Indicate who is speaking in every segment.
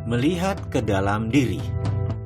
Speaker 1: Melihat ke dalam diri.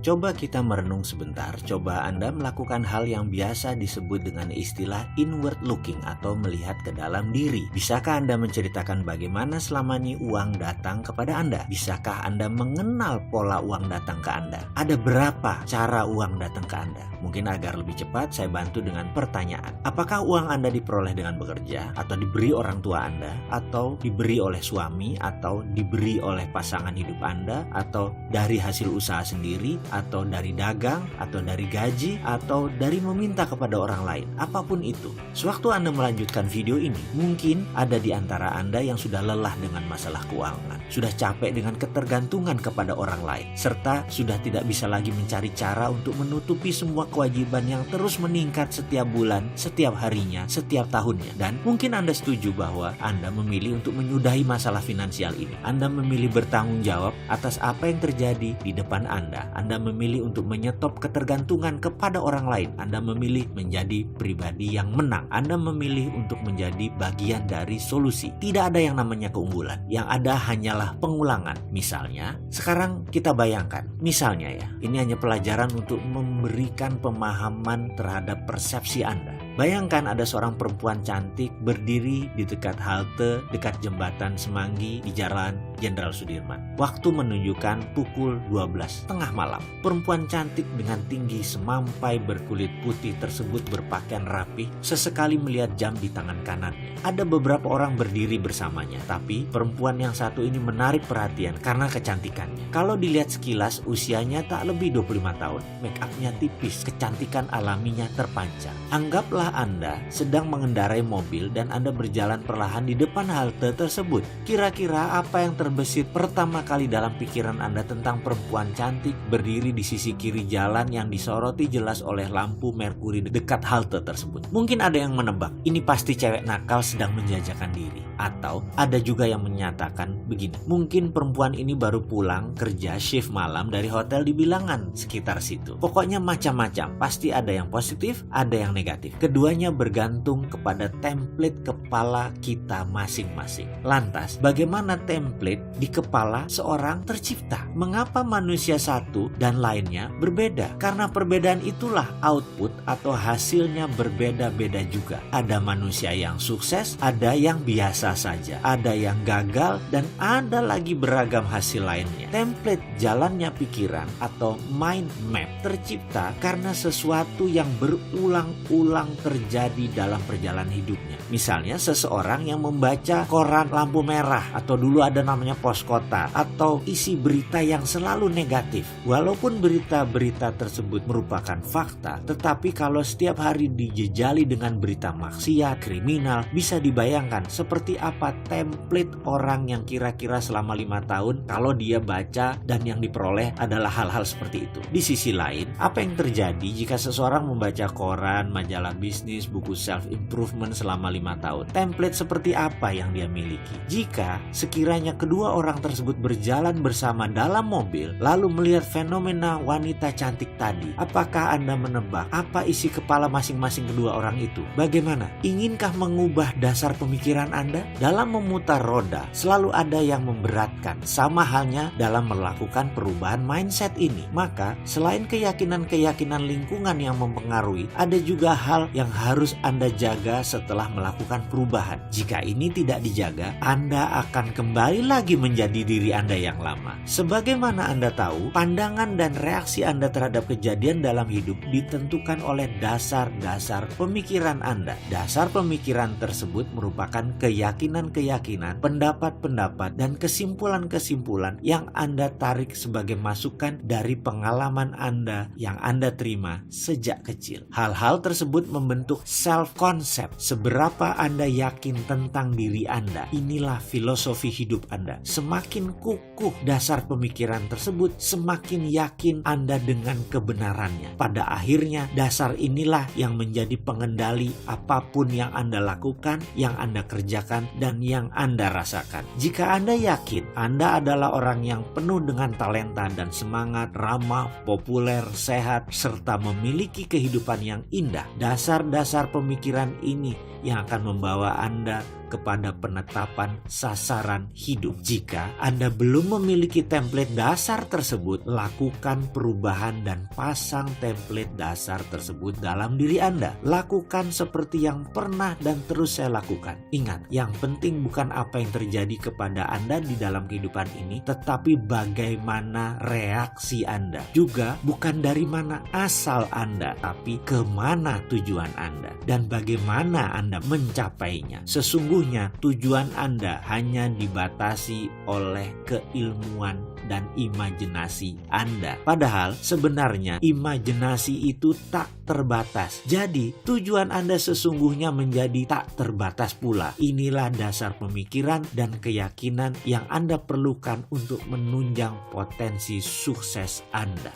Speaker 1: Coba kita merenung sebentar, coba Anda melakukan hal yang biasa disebut dengan istilah inward looking atau melihat ke dalam diri. Bisakah Anda menceritakan bagaimana selama ini uang datang kepada Anda? Bisakah Anda mengenal pola uang datang ke Anda? Ada berapa cara uang datang ke Anda? Mungkin agar lebih cepat saya bantu dengan pertanyaan. Apakah uang Anda diperoleh dengan bekerja? Atau diberi orang tua Anda? Atau diberi oleh suami? Atau diberi oleh pasangan hidup Anda? Atau dari hasil usaha sendiri? Atau dari dagang, atau dari gaji, atau dari meminta kepada orang lain. Apapun itu. Sewaktu Anda melanjutkan video ini, mungkin ada di antara Anda yang sudah lelah dengan masalah keuangan, sudah capek dengan ketergantungan kepada orang lain, serta sudah tidak bisa lagi mencari cara untuk menutupi semua kewajiban yang terus meningkat setiap bulan, setiap harinya, setiap tahunnya. Dan mungkin Anda setuju bahwa Anda memilih untuk menyudahi masalah finansial ini. Anda memilih bertanggung jawab atas apa yang terjadi di depan Anda. Anda memilih untuk menyetop ketergantungan kepada orang lain. Anda memilih menjadi pribadi yang menang. Anda memilih untuk menjadi bagian dari solusi. Tidak ada yang namanya keunggulan. Yang ada hanyalah pengulangan. Misalnya, sekarang kita bayangkan. Misalnya ya, ini hanya pelajaran untuk memberikan pemahaman terhadap persepsi Anda. Bayangkan ada seorang perempuan cantik berdiri di dekat halte, dekat jembatan Semanggi di Jalan Jenderal Sudirman. Waktu menunjukkan pukul 12 tengah malam. Perempuan cantik dengan tinggi semampai berkulit putih tersebut berpakaian rapi, sesekali melihat jam di tangan kanannya. Ada beberapa orang berdiri bersamanya, tapi perempuan yang satu ini menarik perhatian karena kecantikannya. Kalau dilihat sekilas, usianya tak lebih 25 tahun. Make up-nya tipis, kecantikan alaminya terpancar. Anggaplah Anda sedang mengendarai mobil dan Anda berjalan perlahan di depan halte tersebut. Kira-kira apa yang terbesit pertama kali dalam pikiran Anda tentang perempuan cantik berdiri di sisi kiri jalan yang disoroti jelas oleh lampu merkuri dekat halte tersebut? Mungkin ada yang menebak, ini pasti cewek nakal sedang menjajakan diri. Atau ada juga yang menyatakan begini, mungkin perempuan ini baru pulang kerja shift malam dari hotel di Bilangan sekitar situ. Pokoknya macam-macam, pasti ada yang positif, ada yang negatif. Keduanya bergantung kepada template kepala kita masing-masing. Lantas, bagaimana template di kepala seorang tercipta? Mengapa manusia satu dan lainnya berbeda? Karena perbedaan itulah output atau hasilnya berbeda-beda juga. Ada manusia yang sukses, ada yang biasa saja, ada yang gagal, dan ada lagi beragam hasil lainnya. Template jalannya pikiran atau mind map tercipta karena sesuatu yang berulang-ulang terjadi dalam perjalanan hidupnya. Misalnya seseorang yang membaca koran lampu merah, atau dulu ada namanya pos kota, atau isi berita yang selalu negatif. Walaupun berita-berita tersebut merupakan fakta, tetapi kalau setiap hari dijejali dengan berita maksiat, kriminal, bisa dibayangkan seperti apa template orang yang kira-kira selama 5 tahun kalau dia baca dan yang diperoleh adalah hal-hal seperti itu. Di sisi lain, apa yang terjadi jika seseorang membaca koran, majalah bisnis, buku self-improvement selama 5 tahun? Template seperti apa yang dia miliki? Jika sekiranya kedua orang tersebut berjalan bersama dalam mobil, lalu melihat fenomena wanita cantik tadi, apakah Anda menebak apa isi kepala masing-masing kedua orang itu? Bagaimana? Inginkah mengubah dasar pemikiran Anda? Dalam memutar roda, selalu ada yang memberatkan. Sama halnya dalam melakukan perubahan mindset ini. Maka, selain keyakinan-keyakinan lingkungan yang mempengaruhi, ada juga hal yang harus Anda jaga setelah melakukan perubahan. Jika ini tidak dijaga, Anda akan kembali lagi menjadi diri Anda yang lama. Sebagaimana Anda tahu, pandangan dan reaksi Anda terhadap kejadian dalam hidup ditentukan oleh dasar-dasar pemikiran Anda. Dasar pemikiran tersebut merupakan keyakinan-keyakinan, pendapat-pendapat, dan kesimpulan-kesimpulan yang Anda tarik sebagai masukan dari pengalaman Anda yang Anda terima sejak kecil. Hal-hal tersebut membentuk self-concept. Seberapa Anda yakin tentang diri Anda, inilah filosofi hidup Anda. Semakin kukuh dasar pemikiran tersebut, semakin yakin Anda dengan kebenarannya. Pada akhirnya, dasar inilah yang menjadi pengendali apapun yang Anda lakukan, yang Anda kerjakan, dan yang Anda rasakan. Jika Anda yakin Anda adalah orang yang penuh dengan talenta dan semangat, ramah, populer, sehat, serta memiliki kehidupan yang indah, dasar-dasar pemikiran ini yang akan membawa Anda kepada penetapan sasaran hidup. Jika Anda belum memiliki template dasar tersebut, lakukan perubahan dan pasang template dasar tersebut dalam diri Anda. Lakukan seperti yang pernah dan terus saya lakukan. Ingat, yang penting bukan apa yang terjadi kepada Anda di dalam kehidupan ini, tetapi bagaimana reaksi Anda. Juga bukan dari mana asal Anda, tapi kemana tujuan Anda dan bagaimana Anda mencapainya. Sesungguhnya tujuan Anda hanya dibatasi oleh keilmuan dan imajinasi Anda. Padahal sebenarnya imajinasi itu tak terbatas. Jadi tujuan Anda sesungguhnya menjadi tak terbatas pula. Inilah dasar pemikiran dan keyakinan yang Anda perlukan untuk menunjang potensi sukses Anda.